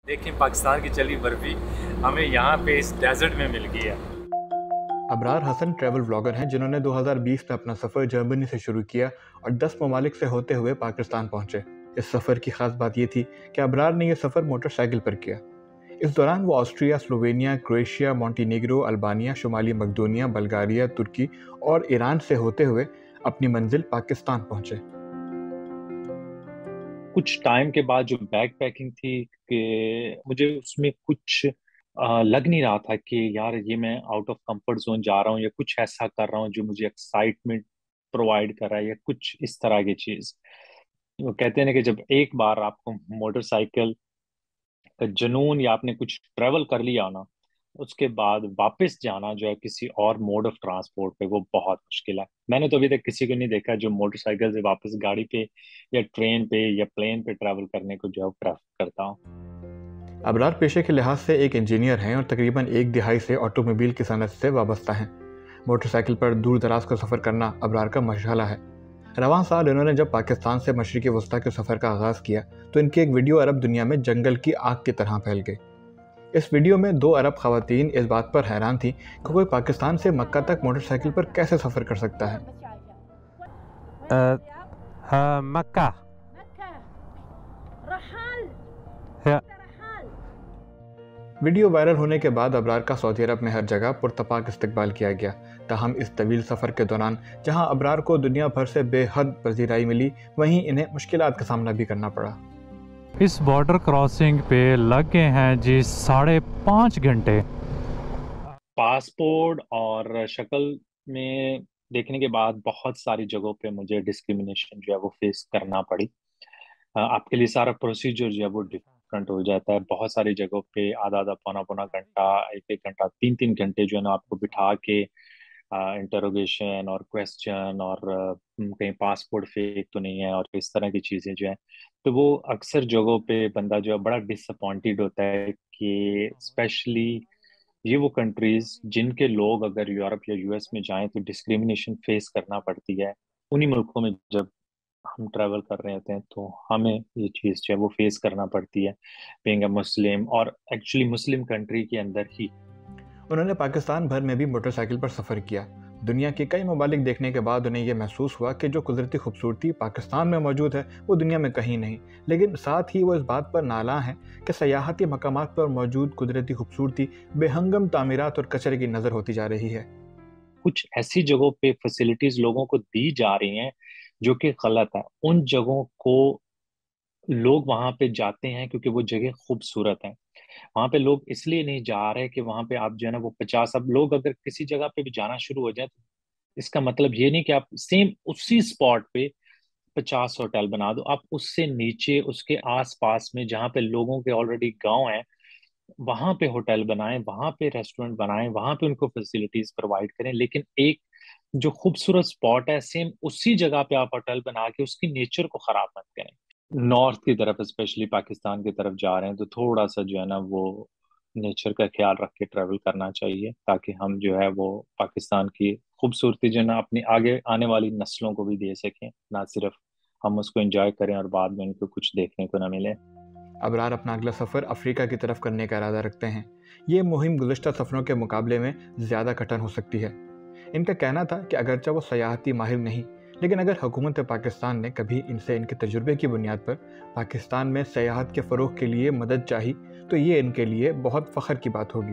देखें पाकिस्तान की चली बर्फी हमें यहाँ पे इस डेजर्ट में मिल गई है। अबरार हसन ट्रैवल व्लॉगर हैं जिन्होंने 2020 में अपना सफ़र जर्मनी से शुरू किया और 10 ममालिक से होते हुए पाकिस्तान पहुंचे। इस सफ़र की खास बात ये थी कि अबरार ने यह सफ़र मोटरसाइकिल पर किया। इस दौरान वो Austria, Slovenia, Croatia, Montenegro, Albania, शुमाली मकदोनिया, बल्गारिया, तुर्की और ईरान से होते हुए अपनी मंजिल पाकिस्तान पहुंचे। कुछ टाइम के बाद जो बैक पैकिंग थी कि मुझे उसमें कुछ लग नहीं रहा था कि यार ये मैं आउट ऑफ कंफर्ट जोन जा रहा हूँ या कुछ ऐसा कर रहा हूँ जो मुझे एक्साइटमेंट प्रोवाइड कर रहा है या कुछ इस तरह की चीज। वो कहते हैं ना कि जब एक बार आपको मोटरसाइकिल का जुनून या आपने कुछ ट्रेवल कर लिया ना, उसके बाद वापस जाना जो है किसी और मोड ऑफ ट्रांसपोर्ट पे वो बहुत मुश्किल है। मैंने तो अभी तक किसी को नहीं देखा जो मोटरसाइकिल से वापस गाड़ी पे या ट्रेन पे या प्लेन पे ट्रैवल करने को जो है प्रेफर करता हूँ। अबरार पेशे के लिहाज से एक इंजीनियर हैं और तकरीबन एक दिहाई से ऑटोमोबाइल की सनत से वाबस्ता हैं। मोटरसाइकिल पर दूर दराज का सफ़र करना अबरार का मशगला है। रवां साल इन्होंने जब पाकिस्तान से मशरिक़ी वस्ता के सफ़र का आगाज़ किया तो इनकी एक वीडियो अरब दुनिया में जंगल की आग की तरह फैल गई। इस वीडियो में 2 अरब ख़वातीन इस बात पर हैरान थी कि कोई पाकिस्तान से मक्का तक मोटरसाइकिल पर कैसे सफ़र कर सकता है। मक्का वीडियो वायरल होने के बाद अबरार का सऊदी अरब में हर जगह पुरतपाक इस्तकबाल किया गया। ताहम इस तवील सफ़र के दौरान जहां अबरार को दुनिया भर से बेहद पजीराई मिली, वहीं इन्हें मुश्किलात का सामना भी करना पड़ा। इस बॉर्डर क्रॉसिंग पे लगे हैं जी 5.5 घंटे। पासपोर्ट और शक्ल में देखने के बाद बहुत सारी जगहों पे मुझे डिस्क्रिमिनेशन जो है वो फेस करना पड़ी। आपके लिए सारा प्रोसीजर जो है वो डिफरेंट हो जाता है। बहुत सारी जगहों पे आधा आधा पौना पौना घंटा, एक एक घंटा, तीन तीन घंटे जो है ना आपको बिठा के इंटरोगेशन और क्वेश्चन और कहीं पासपोर्ट फेक तो नहीं है और इस तरह की चीज़ें जो है। तो वो अक्सर जगहों पे बंदा जो है बड़ा डिसअपॉइंटेड होता है कि स्पेशली ये वो कंट्रीज जिनके लोग अगर यूरोप या यूएस में जाएं तो डिस्क्रिमिनेशन फेस करना पड़ती है। उन्हीं मुल्कों में जब हम ट्रैवल कर रहे होते हैं तो हमें ये चीज़ जो है वो फेस करना पड़ती है, बीइंग अ मुस्लिम और एक्चुअली मुस्लिम कंट्री के अंदर ही। उन्होंने पाकिस्तान भर में भी मोटरसाइकिल पर सफ़र किया। दुनिया के कई ममालिक देखने के बाद उन्हें यह महसूस हुआ कि जो कुदरती खूबसूरती पाकिस्तान में मौजूद है वो दुनिया में कहीं नहीं। लेकिन साथ ही वो इस बात पर नाला हैं कि सयाहती मकामात पर मौजूद कुदरती खूबसूरती बेहंगम तामीरात और कचरे की नज़र होती जा रही है। कुछ ऐसी जगहों पे फैसिलिटीज लोगों को दी जा रही हैं जो कि गलत है। उन जगहों को लोग वहां पे जाते हैं क्योंकि वो जगह खूबसूरत है। वहां पे लोग इसलिए नहीं जा रहे कि वहां पे आप जो है ना वो 50, अब लोग अगर किसी जगह पे भी जाना शुरू हो जाए तो इसका मतलब ये नहीं कि आप सेम उसी स्पॉट पे 50 होटल बना दो। आप उससे नीचे उसके आसपास में जहाँ पे लोगों के ऑलरेडी गांव हैं वहां पे होटल बनाएं, वहां पे रेस्टोरेंट बनाएं, वहां पे उनको फैसिलिटीज प्रोवाइड करें। लेकिन एक जो खूबसूरत स्पॉट है सेम उसी जगह पे आप होटल बना के उसकी नेचर को खराब मत करें। नॉर्थ की तरफ स्पेशली पाकिस्तान की तरफ जा रहे हैं तो थोड़ा सा जो है ना वो नेचर का ख्याल रख के ट्रेवल करना चाहिए ताकि हम जो है वो पाकिस्तान की खूबसूरती जो है ना अपनी आगे आने वाली नस्लों को भी दे सकें, ना सिर्फ हम उसको एंजॉय करें और बाद में उनको कुछ देखने को ना मिले। अबरार अपना अगला सफ़र अफ्रीका की तरफ करने का इरादा रखते हैं। ये मुहिम गुज़श्ता सफ़रों के मुकाबले में ज़्यादा कठिन हो सकती है। इनका कहना था कि अगरचे वो सयाहती माहिर नहीं, लेकिन अगर हुकूमत पाकिस्तान ने कभी इनसे इनके तजुर्बे की बुनियाद पर पाकिस्तान में सयाहत के फ़रोग़ के लिए मदद चाही तो ये इनके लिए बहुत फ़ख्र की बात होगी।